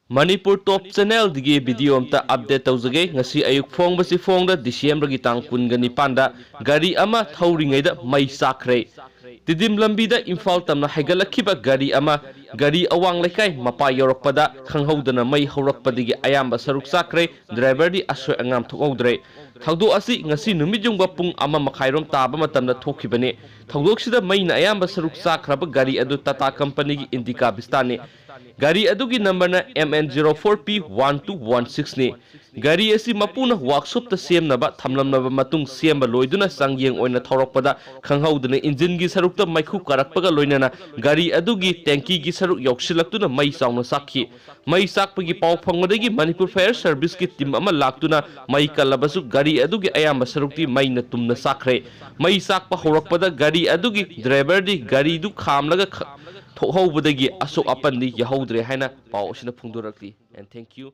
Manipur Top Channel digi video amta update tawjage ngasi ayuk fongbasi fongda December gi tang kungani panda gari ama thauringaida mai sakre tidim lambida Imphal tamna haigalakhiba gari ama gari awang lekai mapa yorakpada khanghaudana mai haurakpadigi ayamba saruk sakre driver di asoi angam thokhaudre thaudo asi ngasi numijungba pung ama makhairom taba matamda thokhibane thaudoksida maina ayamba saruk sakraba gari adu Tata company gi Indica Vista ne gari adugi number na MN04P1216 ni gari asi mapuna workshop ta semnaba thamlamnaba matung semba loiduna sangyeng oina thorokpada khanghauduna engine gi sarukta maikhu karakpaga loinana gari adugi tanki gi saruk yoksilaktuna mai sauna sakhi mai sakpagi paw phangwadagi Manipur Fire Service ki team ama laktuna mai kalabasu gari adugi ayamba sarukti mai na tumna sakre mai sakpa horakpada gari adugi driver di gari du khamlaga thokhaubadagi asok apandi yahodre haina paw sina phungdurakti and thank you